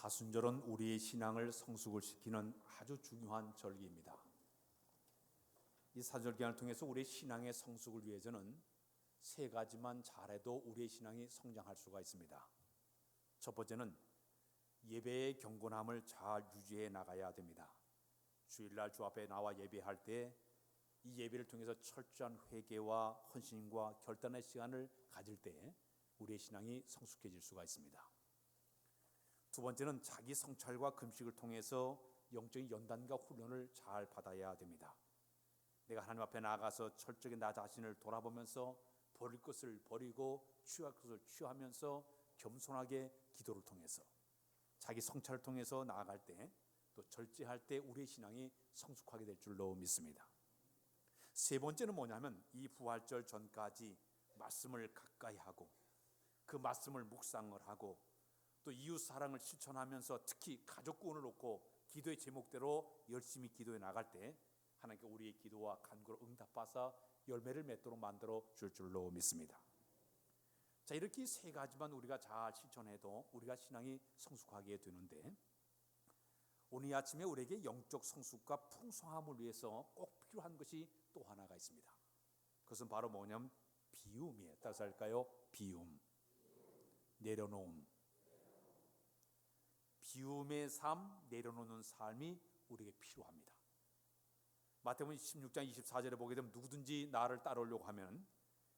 사순절은 우리의 신앙을 성숙을 시키는 아주 중요한 절기입니다. 이 사순절 기간을 통해서 우리의 신앙의 성숙을 위해서는 세 가지만 잘해도 우리의 신앙이 성장할 수가 있습니다. 첫 번째는 예배의 경건함을 잘 유지해 나가야 됩니다. 주일날 주 앞에 나와 예배할 때 이 예배를 통해서 철저한 회개와 헌신과 결단의 시간을 가질 때 우리의 신앙이 성숙해질 수가 있습니다. 두 번째는 자기 성찰과 금식을 통해서 영적인 연단과 훈련을 잘 받아야 됩니다. 내가 하나님 앞에 나아가서 철저하게 나 자신을 돌아보면서 버릴 것을 버리고 취할 것을 취하면서 겸손하게 기도를 통해서 자기 성찰을 통해서 나아갈 때 또 절제할 때 우리의 신앙이 성숙하게 될 줄로 믿습니다. 세 번째는 뭐냐면 이 부활절 전까지 말씀을 가까이 하고 그 말씀을 묵상을 하고 또 이웃 사랑을 실천하면서 특히 가족 구원을 놓고 기도의 제목대로 열심히 기도해 나갈 때 하나님께 우리의 기도와 간구를 응답하사 열매를 맺도록 만들어 줄 줄로 믿습니다. 자, 이렇게 세 가지만 우리가 잘 실천해도 우리가 신앙이 성숙하게 되는데 오늘 아침에 우리에게 영적 성숙과 풍성함을 위해서 꼭 필요한 것이 또 하나가 있습니다. 그것은 바로 뭐냐면 비움이에요. 따라서 할까요? 비움, 내려놓음. 비움의 삶, 내려놓는 삶이 우리에게 필요합니다. 마태복음 16장 24절에 보게 되면 누구든지 나를 따르려고 하면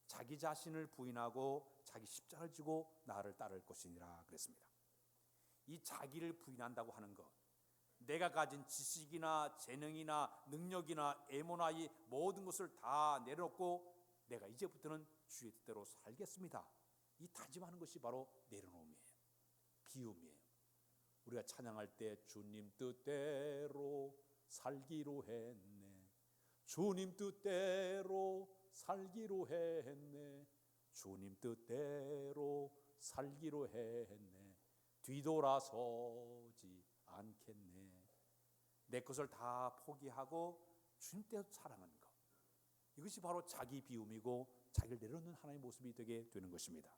자기 자신을 부인하고 자기 십자가를 지고 나를 따를 것이니라 그랬습니다. 이 자기를 부인한다고 하는 것, 내가 가진 지식이나 재능이나 능력이나 애모나 이 모든 것을 다 내려놓고 내가 이제부터는 주의 뜻대로 살겠습니다. 이 다짐하는 것이 바로 내려놓음이에요. 비움이에요. 우리가 찬양할 때 주님 뜻대로 살기로 했네, 주님 뜻대로 살기로 했네, 주님 뜻대로 살기로 했네, 뒤돌아서지 않겠네. 내 것을 다 포기하고 주님께서 사랑하는 것, 이것이 바로 자기 비움이고 자기를 내려놓는 하나님의 모습이 되게 되는 것입니다.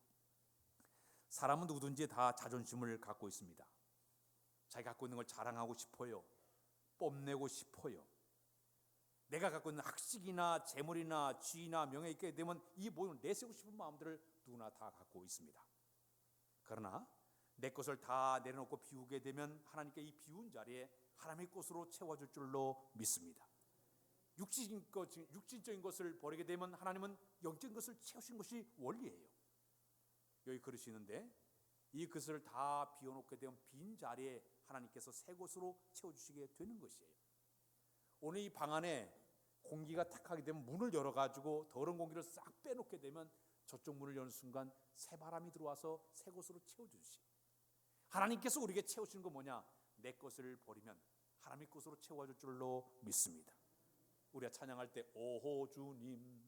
사람은 누구든지 다 자존심을 갖고 있습니다. 자기가 갖고 있는 걸 자랑하고 싶어요. 뽐내고 싶어요. 내가 갖고 있는 학식이나 재물이나 지위나 명예 있게 되면 이 모든 내세우고 싶은 마음들을 누구나 다 갖고 있습니다. 그러나 내 것을 다 내려놓고 비우게 되면 하나님께 이 비운 자리에 하나님의 것으로 채워줄 줄로 믿습니다. 육신적인 것을 버리게 되면 하나님은 영적인 것을 채우신 것이 원리예요. 여기 그릇이 있는데 이 그릇을 다 비워놓게 되면 빈 자리에 하나님께서 새 것으로 채워주시게 되는 것이에요. 오늘 이 방 안에 공기가 탁하게 되면 문을 열어가지고 더러운 공기를 싹 빼놓게 되면 저쪽 문을 여는 순간 새 바람이 들어와서 새 것으로 채워주시. 하나님께서 우리에게 채우시는 건 뭐냐? 내 것을 버리면 하나님의 것으로 채워줄 줄로 믿습니다. 우리가 찬양할 때 오호 주님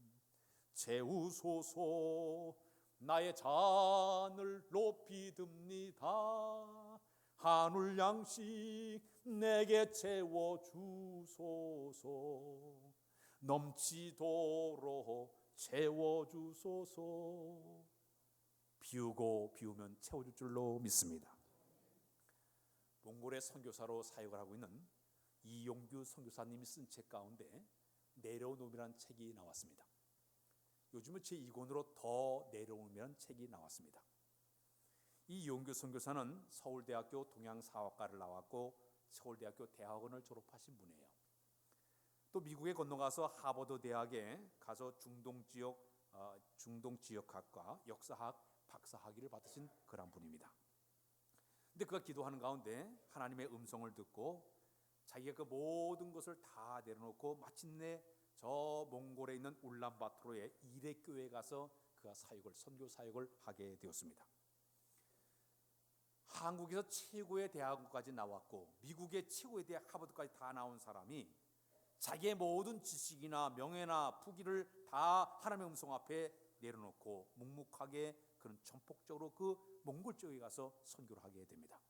채우소서, 나의 잔을 높이 듭니다, 한울 양식 내게 채워주소서, 넘치도록 채워주소서. 비우고 비우면 채워줄 줄로 믿습니다. 몽골의 선교사로 사역을 하고 있는 이용규 선교사님이 쓴 책 가운데 내려놓음이라는 책이 나왔습니다. 요즘은 제2권으로 더 내려놓음이라는 책이 나왔습니다. 이 이용규 선교사는 서울대학교 동양사학과를 나왔고 서울대학교 대학원을 졸업하신 분이에요. 또 미국에 건너가서 하버드 대학에 가서 중동지역학과 역사학 박사학위를 받으신 그런 분입니다. 근데 그가 기도하는 가운데 하나님의 음성을 듣고 자기가 그 모든 것을 다 내려놓고 마침내 저 몽골에 있는 울란바토르의 이레교회에 가서 그가 선교 사역을 하게 되었습니다. 한국에서 최고의 대학까지 나왔고 미국의 최고의 대학 하버드까지 다 나온 사람이 자기의 모든 지식이나 명예나 부귀를 다 하나님의 음성 앞에 내려놓고 묵묵하게 그런 전폭적으로 그 몽골 쪽에 가서 선교를 하게 됩니다.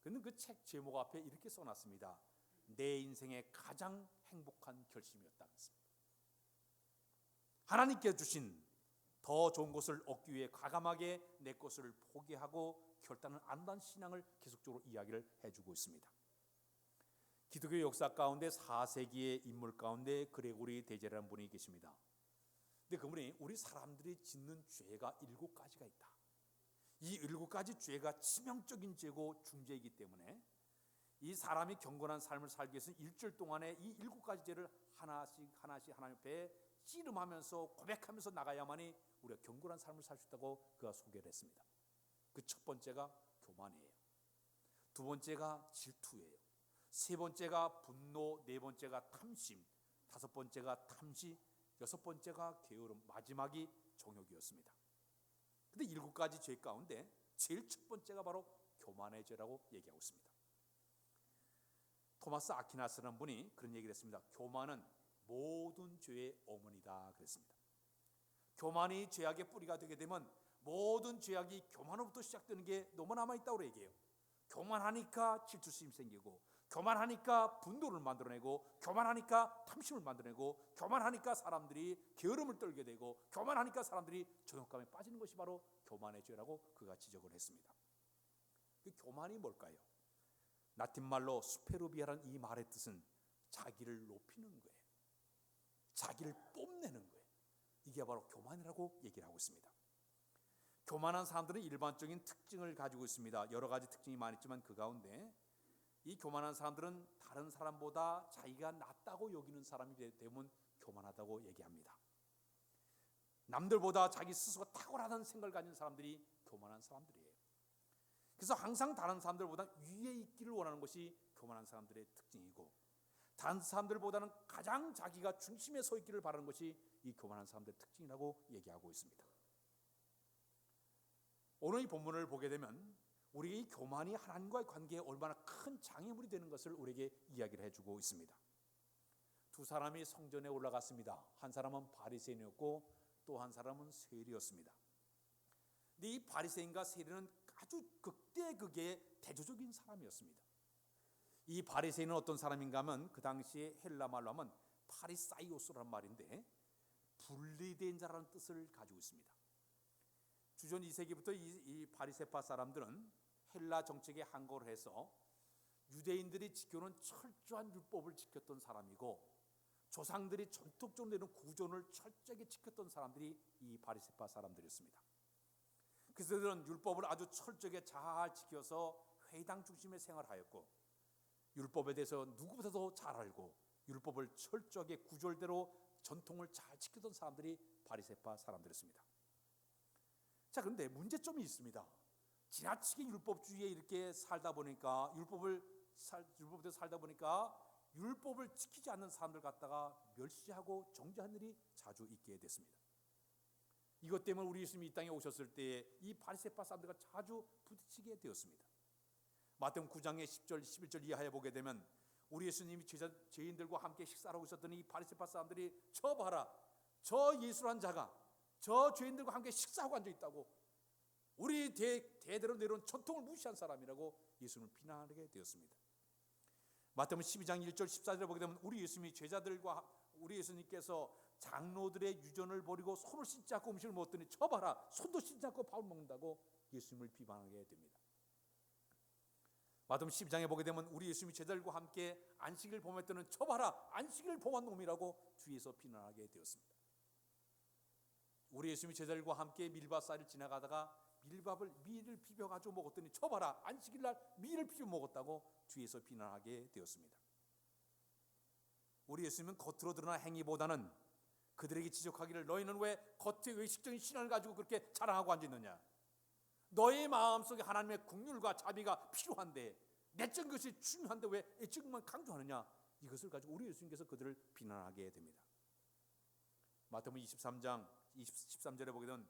그런데 그 책 제목 앞에 이렇게 써놨습니다. 내 인생의 가장 행복한 결심이었다. 하나님께 주신 더 좋은 것을 얻기 위해 과감하게 내 것을 포기하고 결단을 안다는 신앙을 계속적으로 이야기를 해주고 있습니다. 기독교 역사 가운데 4세기의 인물 가운데 그레고리 대제라는 분이 계십니다. 근데 그분이 우리 사람들이 짓는 죄가 7가지가 있다. 이 7가지 죄가 치명적인 죄고 중죄이기 때문에 이 사람이 경건한 삶을 살기 위해서는 일주일 동안에 이 7가지 죄를 하나씩 하나님 앞에 씨름하면서 고백하면서 나가야만이 우리가 경건한 삶을 살 수 있다고 그가 소개를 했습니다. 그 첫 번째가 교만이에요. 두 번째가 질투예요. 세 번째가 분노, 네 번째가 탐심, 다섯 번째가 탐시, 여섯 번째가 게으름, 마지막이 정욕이었습니다. 근데 7가지 죄 가운데 제일 첫 번째가 바로 교만의 죄라고 얘기하고 있습니다. 토마스 아퀴나스라는 분이 그런 얘기를 했습니다. 교만은 모든 죄의 어머니다 그랬습니다. 교만이 죄악의 뿌리가 되게 되면 모든 죄악이 교만으로부터 시작되는 게 너무 남아있다고 얘기해요. 교만하니까 질투심이 생기고, 교만하니까 분노를 만들어내고, 교만하니까 탐심을 만들어내고, 교만하니까 사람들이 게으름을 떨게 되고, 교만하니까 사람들이 정욕감에 빠지는 것이 바로 교만의 죄라고 그가 지적을 했습니다. 그 교만이 뭘까요? 라틴 말로 수페르비아라는 이 말의 뜻은 자기를 높이는 거예요. 자기를 뽐내는 거예요. 이게 바로 교만이라고 얘기를 하고 있습니다. 교만한 사람들은 일반적인 특징을 가지고 있습니다. 여러 가지 특징이 많이 있지만 그 가운데 이 교만한 사람들은 다른 사람보다 자기가 낫다고 여기는 사람이 되면 교만하다고 얘기합니다. 남들보다 자기 스스로가 탁월하다는 생각을 가진 사람들이 교만한 사람들이에요. 그래서 항상 다른 사람들보다 위에 있기를 원하는 것이 교만한 사람들의 특징이고, 다른 사람들보다는 가장 자기가 중심에 서 있기를 바라는 것이 이 교만한 사람들의 특징이라고 얘기하고 있습니다. 오늘 이 본문을 보게 되면 우리 이 교만이 하나님과의 관계에 얼마나 큰 장애물이 되는 것을 우리에게 이야기를 해주고 있습니다. 두 사람이 성전에 올라갔습니다. 한 사람은 바리새인이었고 또 한 사람은 세리였습니다. 근데 이 바리새인과 세리는 아주 극대극의 대조적인 사람이었습니다. 이 바리새인은 어떤 사람인가 하면 그 당시에 헬라 말로 하면 파리사이오스라는 말인데 분리된 자라는 뜻을 가지고 있습니다. 주전 2세기부터 이 바리새파 사람들은 헬라 정책에 항거를 해서 유대인들이 지켜놓은 철저한 율법을 지켰던 사람이고, 조상들이 전통적으로 내는 구전을 철저하게 지켰던 사람들이 이 바리새파 사람들이었습니다. 그래서 그들은 율법을 아주 철저하게 잘 지켜서 회당 중심의 생활하였고, 율법에 대해서 누구보다도 잘 알고 율법을 철저하게 구절대로 전통을 잘 지켰던 사람들이 바리새파 사람들이었습니다. 자, 그런데 문제점이 있습니다. 지나치게 율법주의에 이렇게 살다 보니까 율법대로 살다 보니까 율법을 지키지 않는 사람들 갖다가 멸시하고 정죄한 일이 자주 있게 됐습니다. 이것 때문에 우리 예수님이 이 땅에 오셨을 때 이 바리새파 사람들과 자주 부딪히게 되었습니다. 마태복음 9장의 10절, 11절 이하에 보게 되면 우리 예수님이 죄인들과 함께 식사를 하고 있었더니 이 바리새파 사람들이 저 봐라, 저 예수란 자가 저 죄인들과 함께 식사하고 앉아있다고, 우리 대대로 내려온 전통을 무시한 사람이라고 예수님을 비난하게 되었습니다. 마태복음 12장 1절 14절에 보게 되면 우리 예수님께서 장로들의 유전을 버리고 손을 씻지 않고 음식을 먹었더니 저 봐라, 손도 씻지 않고 밥을 먹는다고 예수님을 비판하게 됩니다. 마태복음 12장에 보게 되면 우리 예수님이 제자들과 함께 안식일을 범했더니 저 봐라, 안식일을 범한 놈이라고 뒤에서 비난하게 되었습니다. 우리 예수님이 제자들과 함께 밀밭살을 지나가다가 밀을 비벼가지고 먹었더니 저 봐라, 안식일날 밀을 비벼 먹었다고 뒤에서 비난하게 되었습니다. 우리 예수님은 겉으로 드러난 행위보다는 그들에게 지적하기를 너희는 왜 겉의 의식적인 신앙을 가지고 그렇게 자랑하고 앉아있느냐, 너의 마음속에 하나님의 긍휼과 자비가 필요한데 내적인 것이 중요한데 왜 애적만 강조하느냐, 이것을 가지고 우리 예수님께서 그들을 비난하게 됩니다. 마태복음 23장 13절에 보게 되면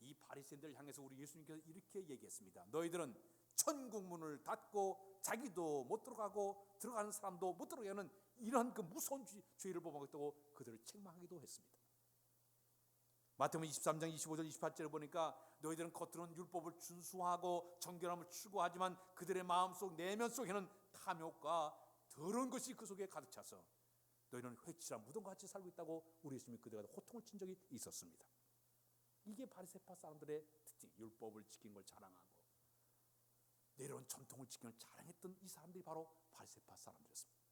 이 바리새인들을 향해서 우리 예수님께서 이렇게 얘기했습니다. 너희들은 천국 문을 닫고 자기도 못 들어가고 들어가는 사람도 못 들어가게 하는 이러한 그 무서운 죄를 범하고 있다고 그들을 책망하기도 했습니다. 마태복음 23장 25절 28절에 보니까 너희들은 겉으로는 율법을 준수하고 정결함을 추구하지만 그들의 마음속 내면 속에는 탐욕과 더러운 것이 그 속에 가득 차서 너희는 회칠한 무덤같이 살고 있다고 우리 예수님이 그들에게 호통을 친 적이 있었습니다. 이게 바리새파 사람들의 특징. 율법을 지킨 걸 자랑하고 내려온 전통을 지킨 걸 자랑했던 이 사람들이 바로 바리새파 사람들이었습니다.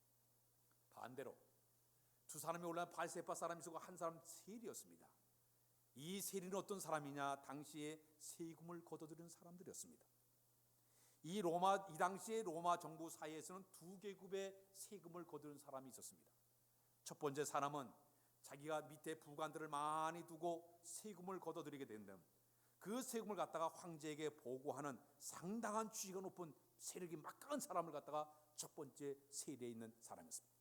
반대로 두 사람이 올라간 바리새파 사람이 있었고 한 사람 세리였습니다. 이 세리는 어떤 사람이냐? 당시에 세금을 걷어들이는 사람들이었습니다. 이 당시에 로마 정부 사이에서는 두 계급의 세금을 거두는 사람이 있었습니다. 첫 번째 사람은 자기가 밑에 부관들을 많이 두고 세금을 걷어들이게 된다면 그 세금을 갖다가 황제에게 보고하는 상당한 지위가 높은 세력이 막강한 사람을 갖다가 첫 번째 세리에 있는 사람이었습니다.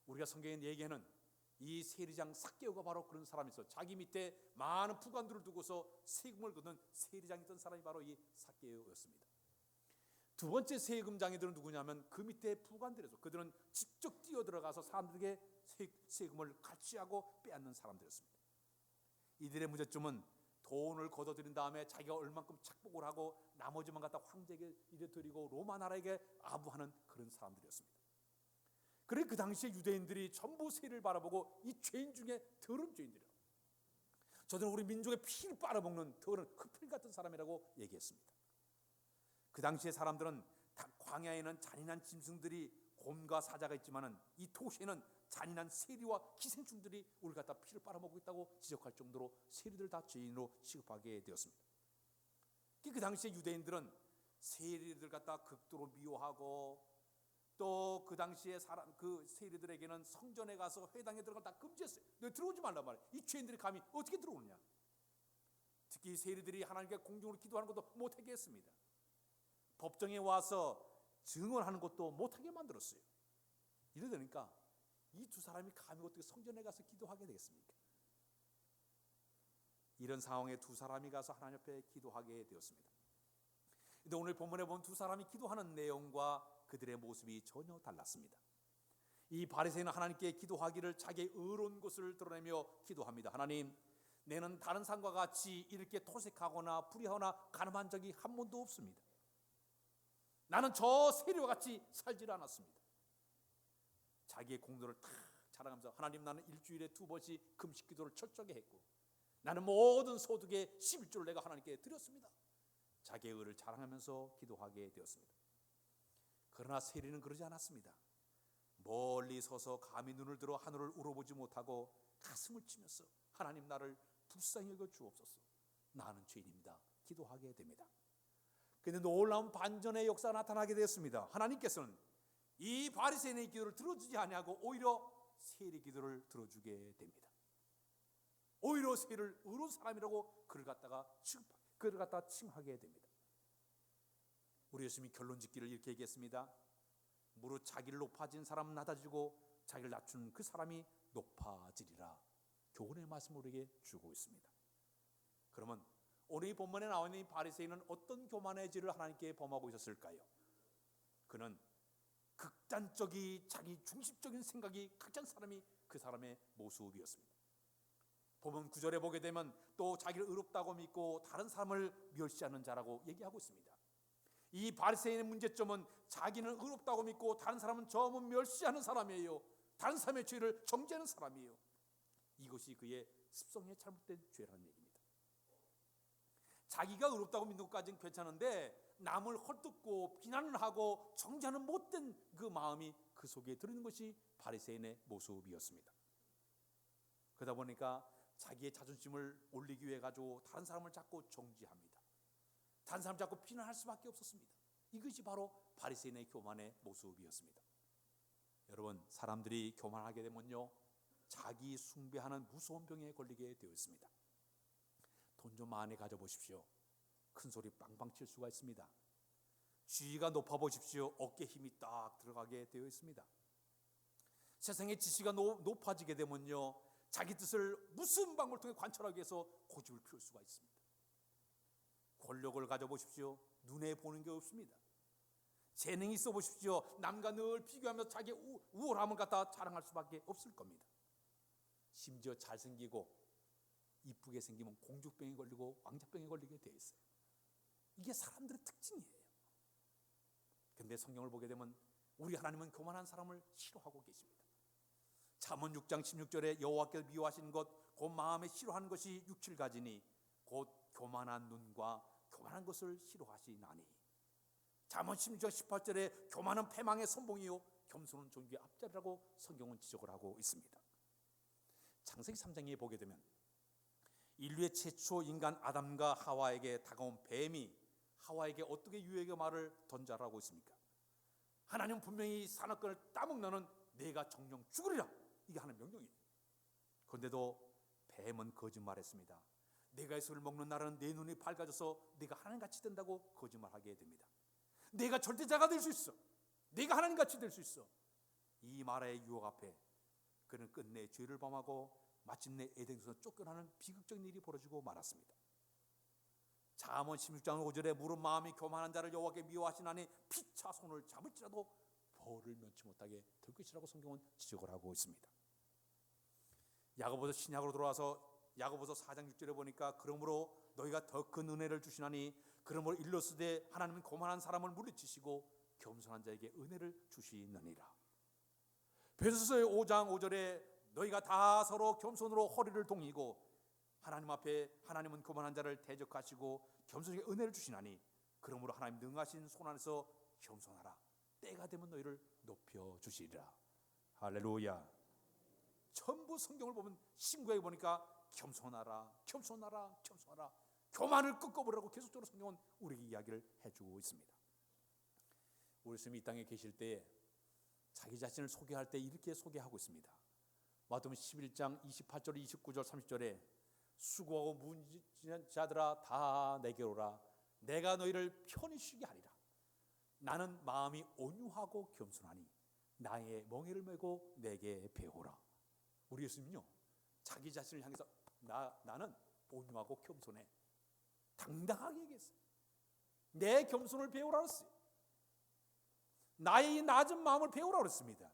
우리가 성경에 얘기하는 이 세리장 삭개오가 바로 그런 사람이었어요. 자기 밑에 많은 부관들을 두고서 세금을 걷는 세리장이었던 사람이 바로 이 삭개오였습니다. 두 번째 세금장이들은 누구냐면 그 밑에 부관들에서 그들은 직접 뛰어들어가서 사람들에게 세금을 갈취하고 빼앗는 사람들이었습니다. 이들의 문제점은 돈을 걷어들인 다음에 자기가 얼만큼 착복을 하고 나머지만 갖다 황제에게 이래드리고 로마 나라에게 아부하는 그런 사람들이었습니다. 그래 그 당시에 유대인들이 전부 세리를 바라보고 이 죄인 중에 더러운 죄인들이라, 저들은 우리 민족의 피를 빨아먹는 더러운 흑필 같은 사람이라고 얘기했습니다. 그 당시에 사람들은 광야에는 잔인한 짐승들이 곰과 사자가 있지만은 이 도시에는 잔인한 세리와 기생충들이 우리 갖다 피를 빨아먹고 있다고 지적할 정도로 세리들 다 죄인으로 취급하게 되었습니다. 그 당시에 유대인들은 세리들 갖다 극도로 미워하고 또 그 당시에 그 세리들에게는 성전에 가서 회당에 들어가면 다 금지했어요. 너 들어오지 말란 말이에요. 이 죄인들이 감히 어떻게 들어오느냐. 특히 세리들이 하나님께 공중으로 기도하는 것도 못하게 했습니다. 법정에 와서 증언하는 것도 못하게 만들었어요. 이러니까 이 두 사람이 감히 어떻게 성전에 가서 기도하게 되겠습니까? 이런 상황에 두 사람이 가서 하나님 앞에 기도하게 되었습니다. 근데 오늘 본문에 보면 두 사람이 기도하는 내용과 그들의 모습이 전혀 달랐습니다. 이 바리새인은 하나님께 기도하기를 자기의 의로운 것을 드러내며 기도합니다. 하나님, 내는 다른 사람과 같이 이렇게 토색하거나 불의하거나 가늠한 적이 한 번도 없습니다. 나는 저 세리와 같이 살지 않았습니다. 자기의 공로를 다 자랑하면서 하나님, 나는 일주일에 2번씩 금식 기도를 철저하게 했고 나는 모든 소득의 11조를 내가 하나님께 드렸습니다. 자기의 의를 자랑하면서 기도하게 되었습니다. 그러나 세리는 그러지 않았습니다. 멀리 서서 감히 눈을 들어 하늘을 우러보지 못하고 가슴을 치면서 하나님, 나를 불쌍히 여겨 주옵소서, 나는 죄인입니다, 기도하게 됩니다. 그런데 놀라운 반전의 역사가 나타나게 되었습니다. 하나님께서는 이 바리새인의 기도를 들어주지 아니하고 오히려 세리 기도를 들어주게 됩니다. 오히려 세리를 의로운 사람이라고 그를 갖다가 칭하게 됩니다. 우리 예수님이 결론 짓기를 이렇게 얘기했습니다. 무릇 자기를 높아진 사람은 낮아지고 자기를 낮춘 그 사람이 높아지리라. 교훈의 말씀을 우리에게 주고 있습니다. 그러면 오늘 이 본문에 나와 있는 이 바리새인은 어떤 교만의 죄를 하나님께 범하고 있었을까요? 그는 극단적인 자기 중심적인 생각이 각잔 사람이 그 사람의 모습이었습니다. 본문 9절에 보게 되면 또 자기를 의롭다고 믿고 다른 사람을 멸시하는 자라고 얘기하고 있습니다. 이 바리새인의 문제점은 자기는 의롭다고 믿고 다른 사람은 전부 멸시하는 사람이에요. 다른 사람의 죄를 정죄하는 사람이에요. 이것이 그의 습성의 잘못된 죄라는 얘기입니다. 자기가 의롭다고 믿는 것까지는 괜찮은데 남을 헐뜯고 비난을 하고 정죄하는 못된 그 마음이 그 속에 들어있는 것이 바리새인의 모습이었습니다. 그러다 보니까 자기의 자존심을 올리기 위해 가지고 다른 사람을 자꾸 정죄합니다. 다른 사람 자꾸 비난할 수밖에 없었습니다. 이것이 바로 바리새인의 교만의 모습이었습니다. 여러분, 사람들이 교만하게 되면요, 자기 숭배하는 무서운 병에 걸리게 되어 있습니다. 돈 좀 많이 가져보십시오. 큰 소리 빵빵 칠 수가 있습니다. 지위가 높아 보십시오. 어깨에 힘이 딱 들어가게 되어 있습니다. 세상의 지위가 높아지게 되면요, 자기 뜻을 무슨 방법을 통해 관철하기 위해서 고집을 피울 수가 있습니다. 권력을 가져보십시오. 눈에 보는 게 없습니다. 재능이 있어 보십시오. 남과 늘 비교하면서 자기의 우월함을 갖다 자랑할 수밖에 없을 겁니다. 심지어 잘생기고 이쁘게 생기면 공주병에 걸리고 왕자병에 걸리게 돼 있어요. 이게 사람들의 특징이에요. 그런데 성경을 보게 되면 우리 하나님은 교만한 사람을 싫어하고 계십니다. 잠언 6장 16절에 여호와께서 미워하시는 것 곧 마음에 싫어하는 것이 6, 7가지니 곧 교만한 눈과 교만한 것을 싫어하시나니. 잠언 16장 18절에 교만은 패망의 선봉이요 겸손은 존귀의 앞자리라고 성경은 지적을 하고 있습니다. 창세기 3장에 보게 되면 인류의 최초 인간 아담과 하와에게 다가온 뱀이 하와에게 어떻게 유혹의 말을 던져라고 있습니까? 하나님은 분명히 산악권을 따먹는 내가 정령 죽으리라, 이게 하나님 명령이에요. 그런데도 뱀은 거짓말했습니다. 내가 이 술을 먹는 날은 내 눈이 밝아져서 내가 하나님같이 된다고 거짓말하게 됩니다. 내가 절대자가 될 수 있어, 내가 하나님같이 될 수 있어, 이 말의 유혹 앞에 그는 끝내 죄를 범하고 마침내 에덴에서 쫓겨나는 비극적인 일이 벌어지고 말았습니다. 잠언 16장 5절에 무릇 마음이 교만한 자를 여호와께 미워하시나니 피차 손을 잡을지라도 벌을 면치 못하게 될 것이라고 성경은 지적을 하고 있습니다. 야고보서 신약으로 돌아와서 야고보서 4장 6절에 보니까 그러므로 너희가 더 큰 은혜를 주시나니 그러므로 일러스되 하나님은 교만한 사람을 물리치시고 겸손한 자에게 은혜를 주시느니라. 베드로서 5장 5절에 너희가 다 서로 겸손으로 허리를 동이고 하나님 앞에 하나님은 교만한 자를 대적하시고 겸손에게 은혜를 주시나니 그러므로 하나님 능하신 손 안에서 겸손하라. 때가 되면 너희를 높여주시리라. 할렐루야. 전부 성경을 보면 신구약에 보니까 겸손하라, 겸손하라, 겸손하라, 교만을 꺾어버리라고 계속적으로 성경은 우리에게 이야기를 해주고 있습니다. 우리 예수님이 이 땅에 계실 때에 자기 자신을 소개할 때 이렇게 소개하고 있습니다. 마태복음 11장 28절, 29절, 30절에 수고하고 무거운 자들아 다 내게로 오라. 내가 너희를 편히 쉬게 하리라. 나는 마음이 온유하고 겸손하니 나의 멍에를 메고 내게 배우라. 우리 예수님은요, 자기 자신을 향해서 나는 온유하고 겸손해, 당당하게 얘기했어요. 내 겸손을 배우라 그랬어요. 나의 낮은 마음을 배우라 그랬습니다.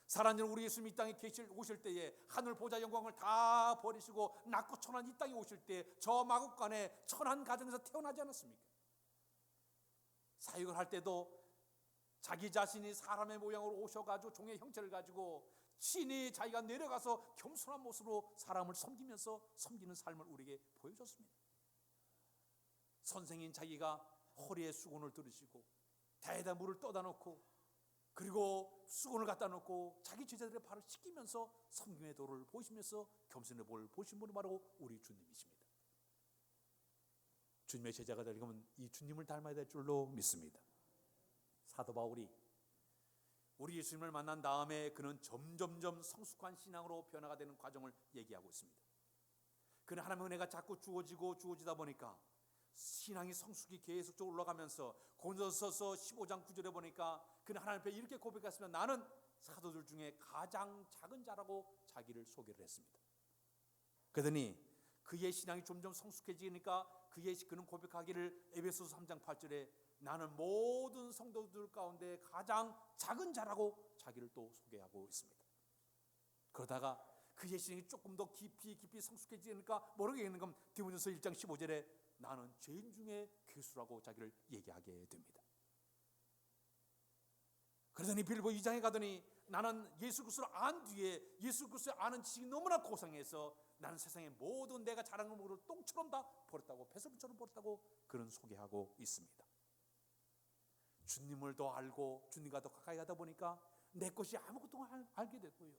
사랑하는 우리 예수님 이 땅에 오실 때에 하늘 보좌 영광을 다 버리시고 낮고 천한 이 땅에 오실 때 저 마국간에 천한 가정에서 태어나지 않았습니까? 사역을 할 때도 자기 자신이 사람의 모양으로 오셔가지고 종의 형체를 가지고 친히 자기가 내려가서 겸손한 모습으로 사람을 섬기면서 섬기는 삶을 우리에게 보여줬습니다. 선생인 자기가 허리에 수건을 들으시고 배에다 물을 떠다 놓고 그리고 수건을 갖다 놓고 자기 제자들의 발을 씻기면서 섬김의 도를 보시면서 겸손의 도를 보신 분이 바로 우리 주님이십니다. 주님의 제자가 되려면 이 주님을 닮아야 될 줄로 믿습니다. 사도 바울이 우리 예수님을 만난 다음에 그는 점점점 성숙한 신앙으로 변화가 되는 과정을 얘기하고 있습니다. 그는 하나님의 은혜가 자꾸 주어지다 보니까 신앙이 성숙이 계속적으로 올라가면서 고린도전서 15장 9절에 보니까 그는 하나님 앞에 이렇게 고백했습니다. 나는 사도들 중에 가장 작은 자라고 자기를 소개를 했습니다. 그러더니 그의 신앙이 점점 성숙해지니까 그는 고백하기를 에베소서 3장 8절에 나는 모든 성도들 가운데 가장 작은 자라고 자기를 또 소개하고 있습니다. 그러다가 그의 신앙이 조금 더 깊이 성숙해지니까 뭐라고 얘기하는 건 디모데전서 1장 15절에 나는 죄인 중에 괴수라고 자기를 얘기하게 됩니다. 그러더니 빌보 2장에 가더니 나는 예수 그리스도를 안 뒤에 예수 그리스도를 아는 지식이 너무나 고상해서 나는 세상의 모든 내가 자랑한 것을 똥처럼 다 버렸다고, 배설물처럼 버렸다고 그런 소개하고 있습니다. 주님을 더 알고 주님과 더 가까이 가다 보니까 내 것이 아무것도 알게 됐고요.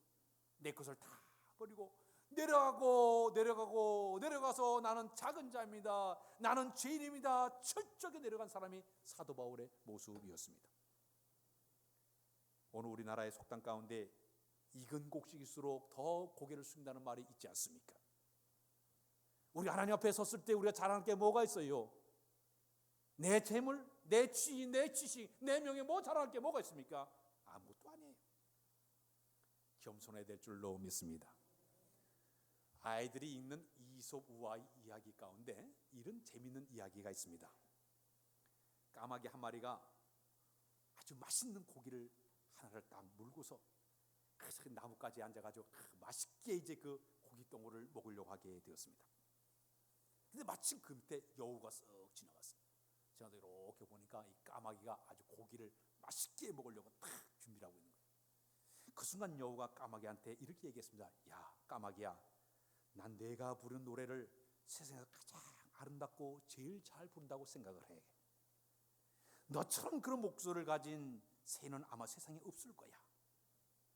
내 것을 다 버리고 내려가서 나는 작은 자입니다, 나는 죄인입니다, 철저하게 내려간 사람이 사도 바울의 모습이었습니다. 오늘 우리나라의 속담 가운데 익은 곡식일수록 더 고개를 숙인다는 말이 있지 않습니까? 우리 하나님 앞에 섰을 때 우리가 자랑할 게 뭐가 있어요? 내 재물, 내 지위, 내 지식, 내 명예, 뭐 자랑할 게 뭐가 있습니까? 아무것도 아니에요. 겸손해야 될 줄로 믿습니다. 아이들이 읽는 이솝 우화 이야기 가운데 이런 재미있는 이야기가 있습니다. 까마귀 한 마리가 아주 맛있는 고기를 하나를 딱 물고서 그 나뭇가지에 앉아가지고 맛있게 이제 그 고깃덩어리를 먹으려고 하게 되었습니다. 근데 마침 그 밑에 여우가 쓱 지나갔어요. 제가 이렇게 보니까 이 까마귀가 아주 고기를 맛있게 먹으려고 딱 준비를 하고 있는 거예요. 그 순간 여우가 까마귀한테 이렇게 얘기했습니다. 야, 까마귀야, 난 내가 부른 노래를 세상에서 가장 아름답고 제일 잘 부른다고 생각을 해. 너처럼 그런 목소리를 가진 새는 아마 세상에 없을 거야.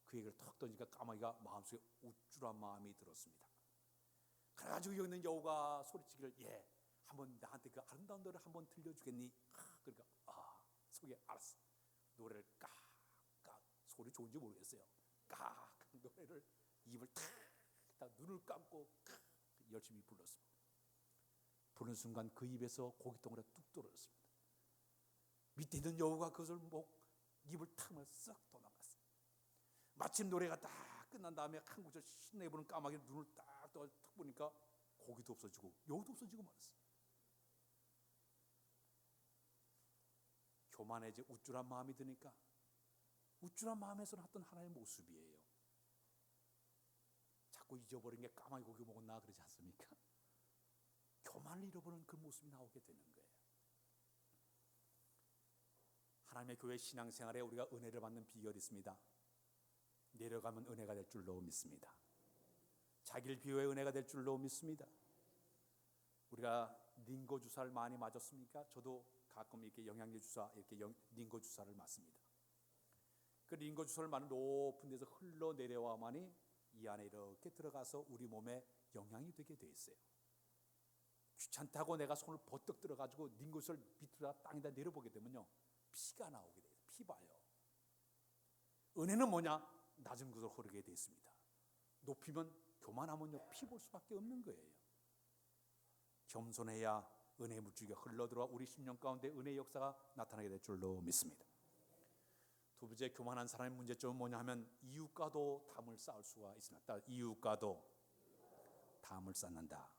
그 얘기를 턱 던지니까 까마귀가 마음속에 우쭐한 마음이 들었습니다. 그래가지고 여기 있는 여우가 소리치기를, 예, 한번 나한테 그 아름다운 노래를 한번 들려주겠니? 그러니까 속에 알았어. 노래를 깍깍, 소리 좋은지 모르겠어요. 깍 노래를 입을 탁 눈을 감고 열심히 불렀습니다. 부른 순간 그 입에서 고깃덩어리가 뚝 떨어졌습니다. 밑에 있는 여우가 그것을 입을 탁 썩 도망갔어요. 마침 노래가 딱 끝난 다음에 한 구절 신내보는 까마귀 눈을 딱 보니까 고기도 없어지고 여우도 없어지고 말았어요. 교만해지 우쭐한 마음이 드니까 우쭐한 마음에서 나왔던 하나의 모습이에요. 자꾸 잊어버린 게 까마귀 고기 먹었나 그러지 않습니까? 교만을 잃어버리는 그 모습이 나오게 되는 거예요. 하나님의 교회 신앙생활에 우리가 은혜를 받는 비결이 있습니다. 내려가면 은혜가 될 줄로 믿습니다. 자기를 비워야 은혜가 될 줄로 믿습니다. 우리가 링거 주사를 많이 맞았습니까? 저도 가끔 이렇게 영양제 주사, 이렇게 링거 주사를 맞습니다. 그 링거 주사를 맞는 높은 데서 흘러 내려와만이 이 안에 이렇게 들어가서 우리 몸에 영향이 되게 돼 있어요. 귀찮다고 내가 손을 버뜩 들어가지고 링거를 밑으로 땅에다 내려보게 되면요, 피가 나오게 돼요. 피 봐요. 은혜는 뭐냐? 낮은 곳으로 흐르게 돼 있습니다. 높이면 교만하면요, 피 볼 수밖에 없는 거예요. 겸손해야 은혜의 물줄기가 흘러들어와 우리 심령 가운데 은혜의 역사가 나타나게 될 줄로 믿습니다. 두 번째, 교만한 사람의 문제점은 뭐냐 하면 이웃과도 담을 쌓을 수가 있습니다. 이웃과도 담을 쌓는다.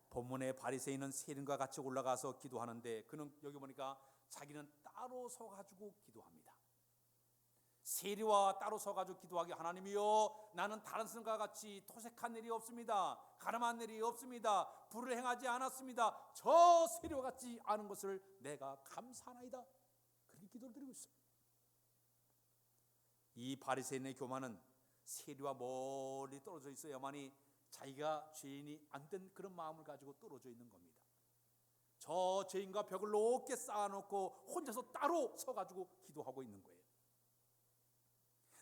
본문의 바리새인은 세린과 같이 올라가서 기도하는데 그는 여기 보니까 자기는 따로 서가지고 기도합니다. 세리와 따로 서가지고 기도하기, 하나님이여, 나는 다른 사람과 같이 토색한 일이 없습니다. 가늠한 일이 없습니다. 불을 행하지 않았습니다. 저 세리와 같지 않은 것을 내가 감사하나이다. 그렇게 기도를 드리고 있어요. 이 바리새인의 교만은 세리와 멀리 떨어져 있어야만이 자기가 죄인이 안 된 그런 마음을 가지고 떨어져 있는 겁니다. 저 죄인과 벽을 높게 쌓아놓고 혼자서 따로 서가지고 기도하고 있는 거예요.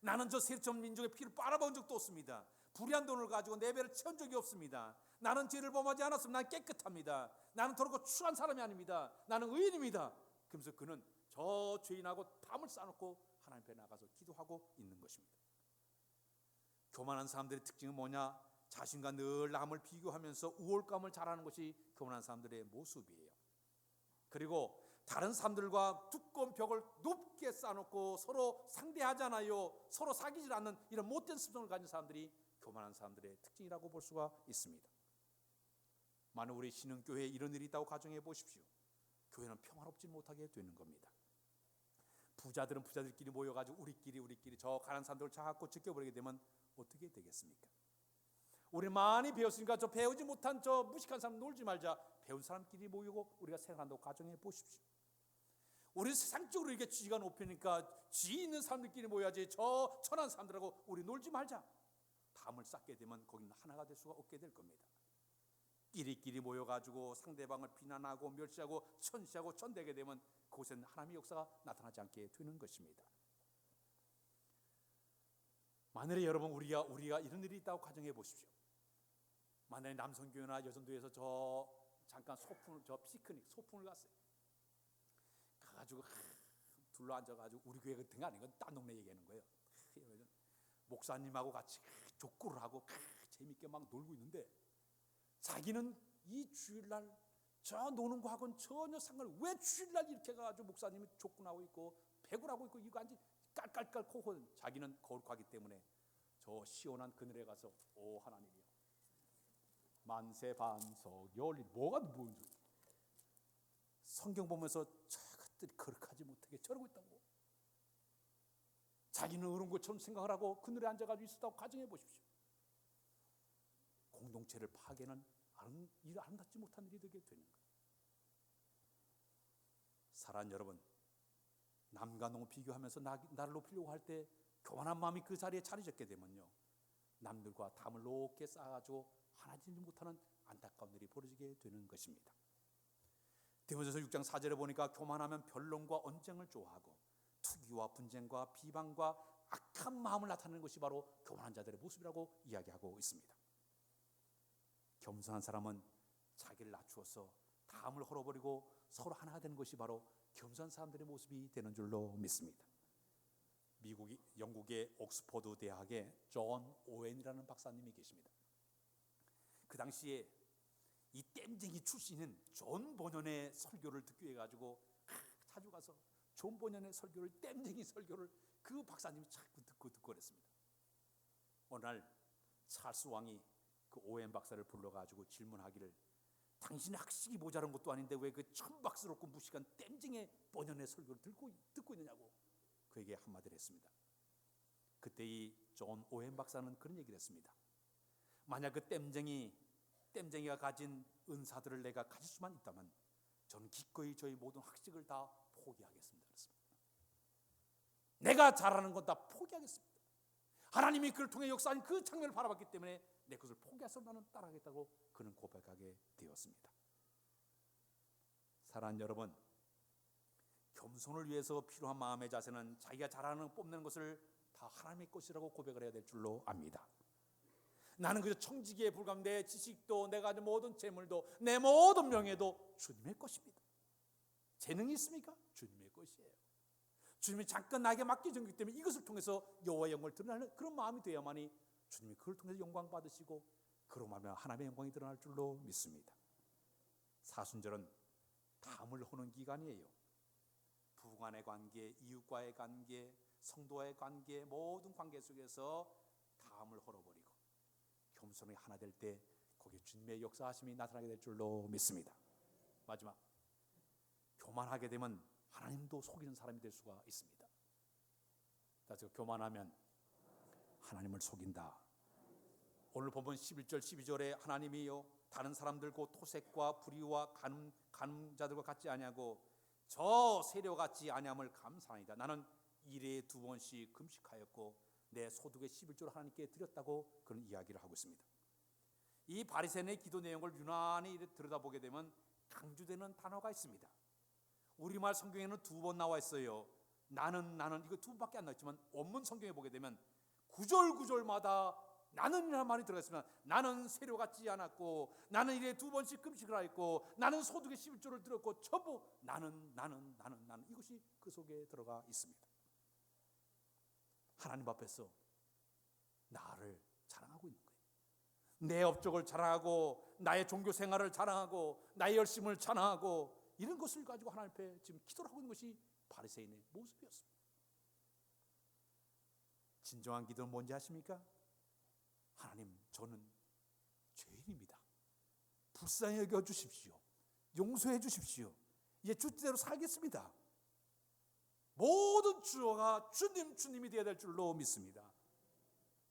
나는 저 세리처럼 민족의 피를 빨아본 적도 없습니다. 불의한 돈을 가지고 내 배를 채운 적이 없습니다. 나는 죄를 범하지 않았습니다. 나는 깨끗합니다. 나는 더럽고 추한 사람이 아닙니다. 나는 의인입니다. 그러면서 그는 저 죄인하고 담을 쌓아놓고 하나님 앞에 나가서 기도하고 있는 것입니다. 교만한 사람들의 특징은 뭐냐? 자신과 늘 남을 비교하면서 우월감을 자라는 것이 교만한 사람들의 모습이에요. 그리고 다른 사람들과 두꺼운 벽을 높게 쌓아놓고 서로 상대하잖아요. 서로 사귀질 않는 이런 못된 습성을 가진 사람들이 교만한 사람들의 특징이라고 볼 수가 있습니다. 만약 우리 신흥교회에 이런 일이 있다고 가정해 보십시오. 교회는 평화롭지 못하게 되는 겁니다. 부자들은 부자들끼리 모여가지고 우리끼리 저 가난한 사람들을 자꾸 지켜버리게 되면 어떻게 되겠습니까? 우리 많이 배웠으니까 저 배우지 못한 저 무식한 사람 놀지 말자. 배운 사람끼리 모이고 우리가 생각한다고 가정해 보십시오. 우리 세상적으로 이렇게 지위가 높으니까 지위 있는 사람들끼리 모여야지 저 천한 사람들하고 우리 놀지 말자. 담을 쌓게 되면 거기는 하나가 될 수가 없게 될 겁니다. 끼리끼리 모여가지고 상대방을 비난하고 멸시하고 천시하고 천대게 되면 그곳에는 하나님의 역사가 나타나지 않게 되는 것입니다. 만일에 여러분 우리가 이런 일이 있다고 가정해 보십시오. 만약에 남성교회나 여성교회에서 저 잠깐 소풍을 갔어요. 가가지고 둘러 앉아가지고 우리 교회 같은 거 아니고 딴 동네 얘기하는 거예요. 목사님하고 같이 족구를 하고 재밌게 막 놀고 있는데 자기는 이 주일날 저 노는 거하고는 전혀 상관없이 왜 주일날 이렇게 가가지고 목사님이 족구하고 있고 배구를 하고 있고 이거 앉지 깔깔깔 코고 자기는 거룩하기 때문에 저 시원한 그늘에 가서 오 하나님이요 만세 반석 열리 뭐가 뭔지 성경 보면서 저것들이 거룩하지 못하게 저러고 있다고 자기는 어려운 것처럼 생각을 하고 그늘에 앉아가지고 있었다고 가정해 보십시오. 공동체를 파괴하는 아름답지 못한 일이 되게 되는 거예요. 사랑하는 여러분, 남과 너무 비교하면서 나를 높이려고 할 때 교만한 마음이 그 자리에 자리 잡게 되면요 남들과 담을 높게 쌓아가지고 하나 되지 못하는 안타까운 일이 벌어지게 되는 것입니다. 디모데전서 6장 4절에 보니까 교만하면 변론과 언쟁을 좋아하고 투기와 분쟁과 비방과 악한 마음을 나타내는 것이 바로 교만한 자들의 모습이라고 이야기하고 있습니다. 겸손한 사람은 자기를 낮추어서 다음을 헐어버리고 서로 하나가 되는 것이 바로 겸손한 사람들의 모습이 되는 줄로 믿습니다. 영국의 옥스퍼드 대학에 존 오웬이라는 박사님이 계십니다. 그 당시에 이 땜쟁이 출신인 존 버년의 설교를 듣기 위해 가지고 자주 가서 존 버년의 설교를, 땜쟁이 설교를 그 박사님이 자꾸 듣고 그랬습니다. 어느 날 찰스 왕이 그 오웬 박사를 불러가지고 질문하기를, 당신의 학식이 모자란 것도 아닌데 왜 그 천박스럽고 무식한 땜쟁이 버년의 설교를 듣고 있느냐고 그에게 한마디를 했습니다. 그때 이 존 오웬 박사는 그런 얘기를 했습니다. 만약 그 땜쟁이가 가진 은사들을 내가 가질 수만 있다면 저는 기꺼이 저희 모든 학식을 다 포기하겠습니다. 그랬습니다. 내가 잘하는 건 다 포기하겠습니다. 하나님이 그를 통해 역사한 그 장면을 바라봤기 때문에 내 것을 포기해서 나는 따라하겠다고 그는 고백하게 되었습니다. 사랑하는 여러분, 겸손을 위해서 필요한 마음의 자세는 자기가 잘하는 뽐내는 것을 다 하나님의 것이라고 고백을 해야 될 줄로 압니다. 나는 그저 청지기에 불과한 내 지식도, 내가 가진 모든 재물도, 내 모든 명예도 주님의 것입니다. 재능이 있습니까? 주님의 것이에요. 주님이 잠깐 나에게 맡겨진 것이기 때문에 이것을 통해서 여호와의 영광을 드러내는 그런 마음이 되어야만이 주님이 그걸 통해서 영광 받으시고 그로 말하면 하나님의 영광이 드러날 줄로 믿습니다. 사순절은 담을 허는 기간이에요. 부부 간의 관계, 이웃과의 관계, 성도와의 관계, 모든 관계 속에서 담을 헐어버리고 겸손히 하나 될 때 거기에 주님의 역사하심이 나타나게 될 줄로 믿습니다. 마지막, 교만하게 되면 하나님도 속이는 사람이 될 수가 있습니다. 다시 교만하면 하나님을 속인다. 오늘 본문 11절 12절에 하나님이요 다른 사람들 곧 토색과 불의와 간음자들과 같지 아니하고 저 세력 같지 아니함을 감사하나이다. 나는 일에 2번씩 금식하였고 내 소득의 11조를 하나님께 드렸다고 그런 이야기를 하고 있습니다. 이 바리새인의 기도 내용을 유난히 들여다보게 되면 강조되는 단어가 있습니다. 우리말 성경에는 2번 나와 있어요. 나는 이거 2번밖에 안 나왔지만 원문 성경에 보게 되면 구절마다 나는이라는 말이 들어가 있습니다. 나는 세력 같지 않았고, 나는 일에 2번씩 금식을 하였고, 나는 소득의 11조를 드렸고, 전부 나는 이것이 그 속에 들어가 있습니다. 하나님 앞에서 나를 자랑하고 있는 거예요. 내 업적을 자랑하고, 나의 종교 생활을 자랑하고, 나의 열심을 자랑하고, 이런 것을 가지고 하나님 앞에 지금 기도를 하고 있는 것이 바리새인의 모습이었습니다. 진정한 기도는 뭔지 아십니까? 하나님, 저는 죄인입니다. 불쌍히 여겨 주십시오. 용서해 주십시오. 이제 주뜻대로 살겠습니다. 모든 주어가 주님이 되어야 될 줄로 믿습니다.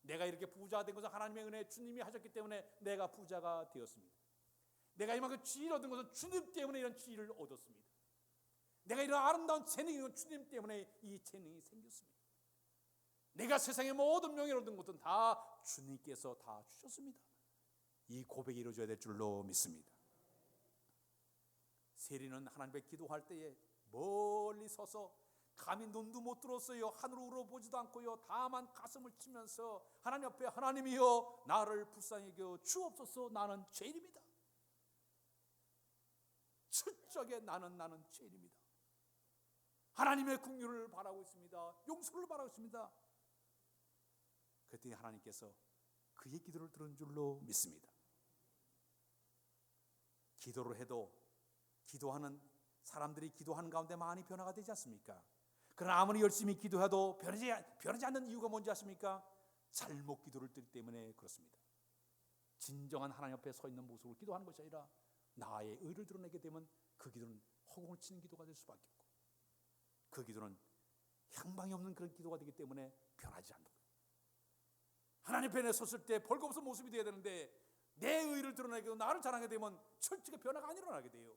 내가 이렇게 부자가 된 것은 하나님의 은혜, 주님이 하셨기 때문에 내가 부자가 되었습니다. 내가 이만큼 지위를 얻은 것은 주님 때문에 이런 지위를 얻었습니다. 내가 이런 아름다운 재능이 있는 주님 때문에 이 재능이 생겼습니다. 내가 세상의 모든 명예를 얻은 것은 다 주님께서 다 주셨습니다. 이 고백이 이루어져야 될 줄로 믿습니다. 세리는 하나님 앞에 기도할 때에 멀리 서서 감히 눈도 못 들었어요. 하늘으로 보지도 않고요. 다만 가슴을 치면서 하나님 앞에, 하나님이여 나를 불쌍히 여겨 주옵소서, 나는 죄인입니다. 철저하게 나는 죄인입니다. 하나님의 긍휼을 바라고 있습니다. 용서를 바라고 있습니다. 그랬더니 하나님께서 그의 기도를 들은 줄로 믿습니다. 기도를 해도 기도하는 사람들이 기도하는 가운데 많이 변화가 되지 않습니까? 그러나 아무리 열심히 기도해도 변하지 않는 이유가 뭔지 아십니까? 잘못 기도를 드리기 때문에 그렇습니다. 진정한 하나님 앞에 서 있는 모습으로 기도하는 것이 아니라 나의 의를 드러내게 되면 그 기도는 허공을 치는 기도가 될 수밖에 없고, 그 기도는 향방이 없는 그런 기도가 되기 때문에 변하지 않는 거예요. 하나님 편에 섰을 때 벌거벗은 모습이 되어야 되는데 내 의를 드러내게 되고 나를 자랑하게 되면 철저하게 변화가 안 일어나게 돼요.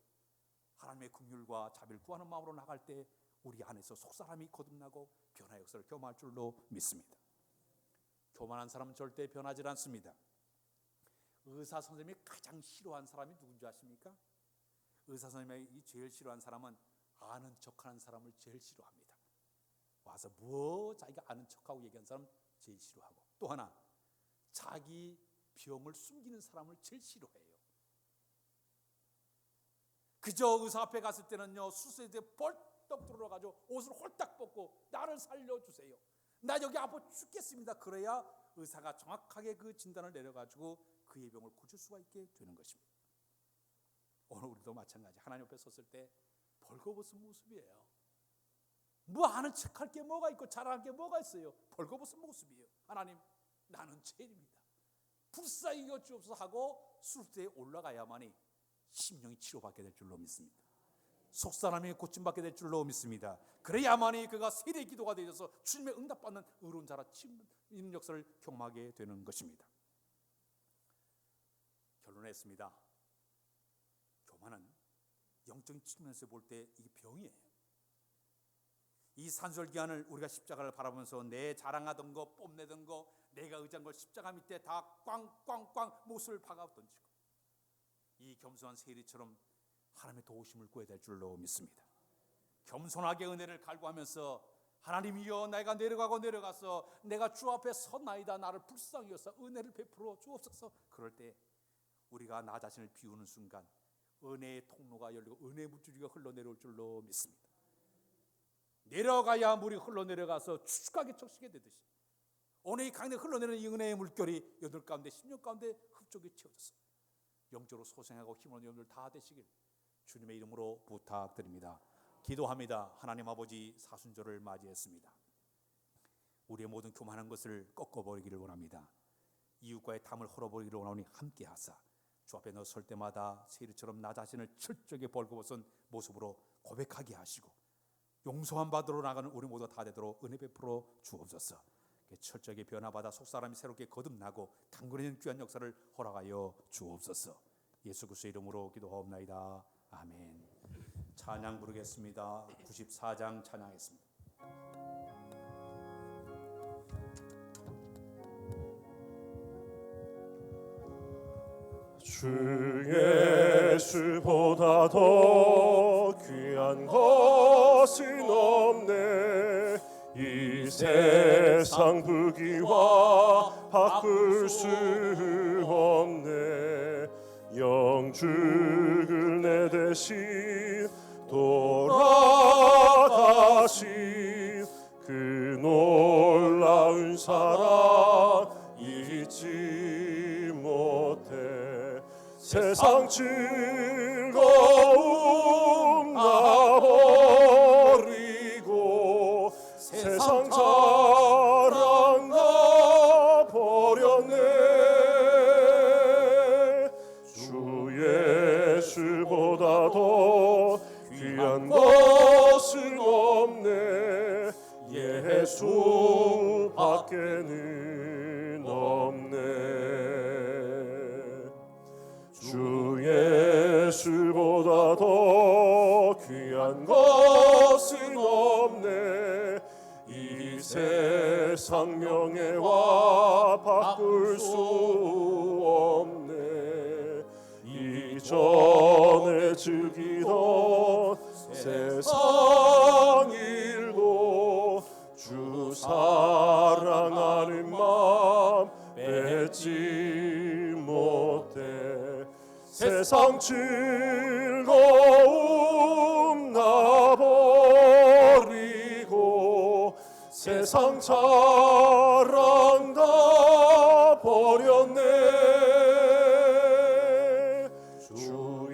하나님의 긍휼과 자비를 구하는 마음으로 나갈 때 우리 안에서 속사람이 거듭나고 변화의 역사를 경험할 줄로 믿습니다. 교만한 사람은 절대 변하지 않습니다. 의사 선생님이 가장 싫어하는 사람이 누군지 아십니까? 의사 선생님이 제일 싫어하는 사람은 아는 척하는 사람을 제일 싫어합니다. 와서 자기가 아는 척하고 얘기하는 사람 제일 싫어하고, 또 하나 자기 병을 숨기는 사람을 제일 싫어해요. 그저 의사 앞에 갔을 때는요, 수술대 벌떡 들어가지고 옷을 홀딱 벗고 나를 살려주세요, 나 여기 아파 죽겠습니다. 그래야 의사가 정확하게 그 진단을 내려가지고 그의 병을 고칠 수가 있게 되는 것입니다. 오늘 우리도 마찬가지, 하나님 앞에 섰을 때 벌거벗은 모습이에요. 뭐 아는 척할 게 뭐가 있고 잘할 게 뭐가 있어요? 벌거벗은 모습이에요. 하나님, 나는 죄인입니다, 불쌍히 여주옵소서 하고 수술대에 올라가야만이 심령이 치료받게 될 줄로 믿습니다. 속사람이 고침받게 될 줄로 믿습니다. 그래야만이 그가 세례 기도가 되어서 주님의 응답받는 의로운 자라 치는 역사를 경험하게 되는 것입니다. 결론했습니다. 교만은 영적인 측면에서 볼 때 이게 병이에요. 이 산술기한을 우리가 십자가를 바라보면서 내 자랑하던 거, 뽐내던 거, 내가 의지한 걸 십자가 밑에 다 꽝꽝꽝 못을 박아 던지고, 이 겸손한 세리처럼 하나님의 도우심을 구해야 될 줄로 믿습니다. 겸손하게 은혜를 갈구하면서 하나님이여, 내가 내려가서 내가 주 앞에 섰나이다, 나를 불쌍히 여사 은혜를 베풀어 주옵소서. 그럴 때 우리가 나 자신을 비우는 순간 은혜의 통로가 열리고 은혜의 물줄기가 흘러내려올 줄로 믿습니다. 내려가야 물이 흘러내려가서 축축하게 적시게 되듯이 오늘 이 강에 흘러내리는 이 은혜의 물결이 여덟 가운데 10년 가운데 흡족히 채워졌습니다. 영적으로 소생하고 힘을 얻는 여러분들 다 되시길 주님의 이름으로 부탁드립니다. 기도합니다. 하나님 아버지, 사순절을 맞이했습니다. 우리의 모든 교만한 것을 꺾어버리기를 원합니다. 이웃과의 담을 헐어버리기를 원하오니 함께하사 주 앞에 설 때마다 세리처럼 나 자신을 철저하게 벌거벗은 모습으로 고백하게 하시고 용서함 받으러 나가는 우리 모두 다 되도록 은혜 베풀어 주옵소서. 철저하게 변화받아 속사람이 새롭게 거듭나고 강건해지는 귀한 역사를 허락하여 주옵소서. 예수 그리스도의 이름으로 기도하옵나이다. 아멘. 찬양 부르겠습니다. 94장 찬양했습니다. 주 예수보다 더 귀한 것은 없네. 이 세상 부귀와 바꿀 수 없네. 영죽을 내 대신 돌아가신 그 놀라운 사랑 잊지 못해. 세상 즐거움 나 버리고 세상 자랑 나 버렸네. 주 예수보다 더 귀한 것은 없네. 예수 밖에는 없네. 주 예수보다 더 귀한 것은 없네. 이 세상 명예와 바꿀 수 없네. 이전에 즐기던 세상 일도 주 사랑하는 마음 뺏지 못해. 세상 즐거움 나 버리고 세상 자랑 다 버렸네. 주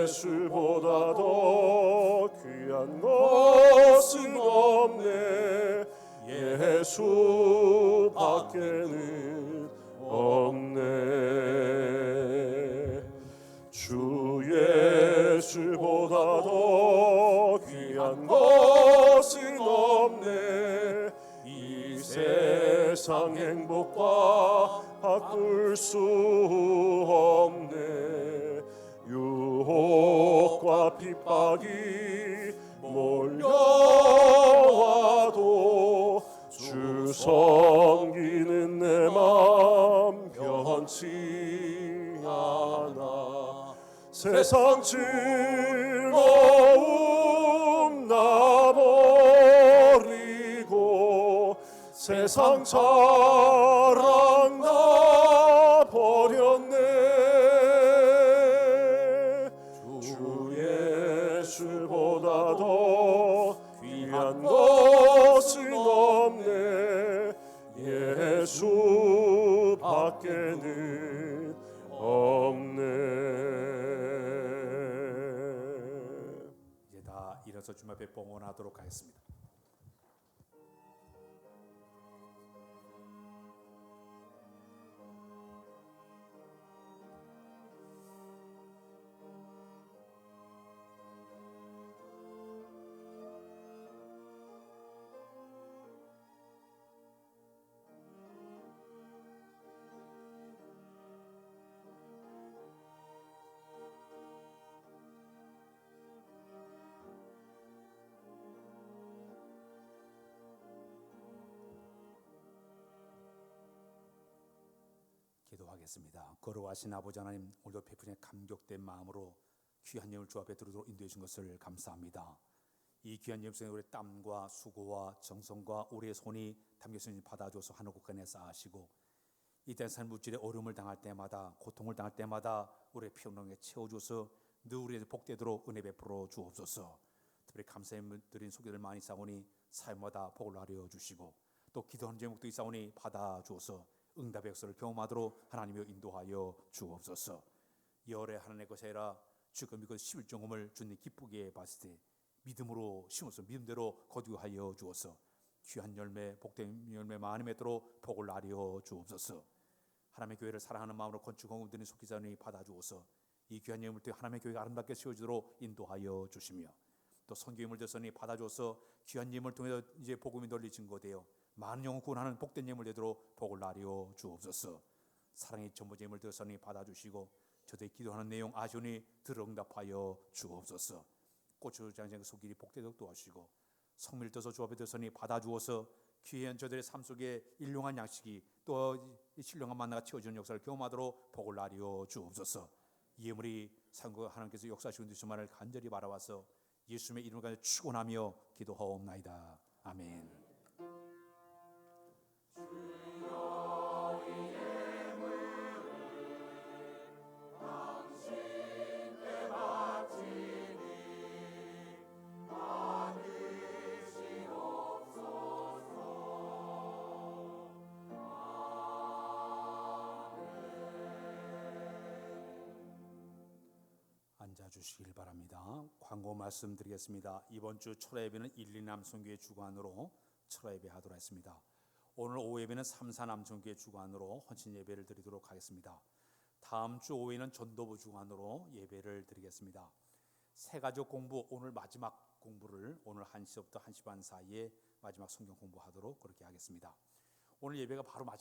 예수보다 더 귀한 것은 없네. 예수 밖에는 없네. 주 예수보다 더 귀한 것은 없네. 이 세상 행복과 바꿀 수 없네. 유혹과 핍박이 몰려와도 주 섬기는 내 맘 변치 세상 즐거움 나버리고 세상 자랑 나버렸네. 주 예수보다 더 귀한 것은 없네. 예수 밖에는 없네. 이제 다 일어서 주님 앞에 봉헌하도록 하겠습니다. 기도하겠습니다. 거룩하신 아버지 하나님, 오늘도 베푸신 감격된 마음으로 귀한 예물 주 앞에 드리도록 인도해 주신 것을 감사합니다. 이 귀한 예물 속에 우리의 땀과 수고와 정성과 우리의 손이 담겨있으니 받아줘서 하늘 곳간에 쌓으시고 이 땅의 산 물질의 어려움을 당할 때마다, 고통을 당할 때마다 우리의 피운동에 채워줘서 늘 우리에게 복되도록 은혜 베풀어 주옵소서. 특별히 감사의 드린 소개를 많이 쌓으니 삶마다 복을 하려 주시고 또 기도하는 제목도 있사오니 받아주어서 응답의 역사를 경험하도록 하나님여 인도하여 주옵소서. 열의 하나님의 것이 아니라 주가 믿고 11종음을 주님 기쁘게 봤을 때 믿음으로 심어서 믿음대로 거두하여 주어서 귀한 열매, 복된 열매 많이 맺도록 복을 나려 주옵소서. 하나님의 교회를 사랑하는 마음으로 건축하고 드린 속기자니 받아주어서 이 귀한 예물을 통해 하나님의 교회가 아름답게 세워지도록 인도하여 주시며 또 선교임을 되서니 받아주어서 귀한 예물을 통해 이제 복음이 널리 증거되어 많은 영혼 구원하는 복된 예물 되도록 복을 나려 주옵소서. 사랑의 전부제 예물 되서니 받아주시고 저들이 기도하는 내용 아시오니 들응답하여 주옵소서. 고추장장 속길이 복되도록 도와주시고 성밀 떠서 주 앞에 되서니 받아주어서 귀한 저들의 삶 속에 일용한 양식이 또 신령한 만나가 채워지는 역사를 경험하도록 복을 나려 주옵소서. 이 예물이 상고 하나님께서 역사하시는 주만을 간절히 바라와서 예수님의 이름을 가지고 축원하며 기도하옵나이다. 아멘. 앉아주시길 바랍니다. 광고 말씀드리겠습니다. 이번 주 철야 예배는 1, 2 남성교회 주관으로 철야 예배 하도록 했습니다. 오늘 오후 예배는 3, 4 남성교회 주관으로 헌신 예배를 드리도록 하겠습니다. 다음 주 오후에는 전도부 주관으로 예배를 드리겠습니다. 새가족 공부 오늘 마지막 공부를 오늘 1시부터 1시 반 사이에 마지막 성경 공부하도록 그렇게 하겠습니다. 오늘 예배가 바로 마치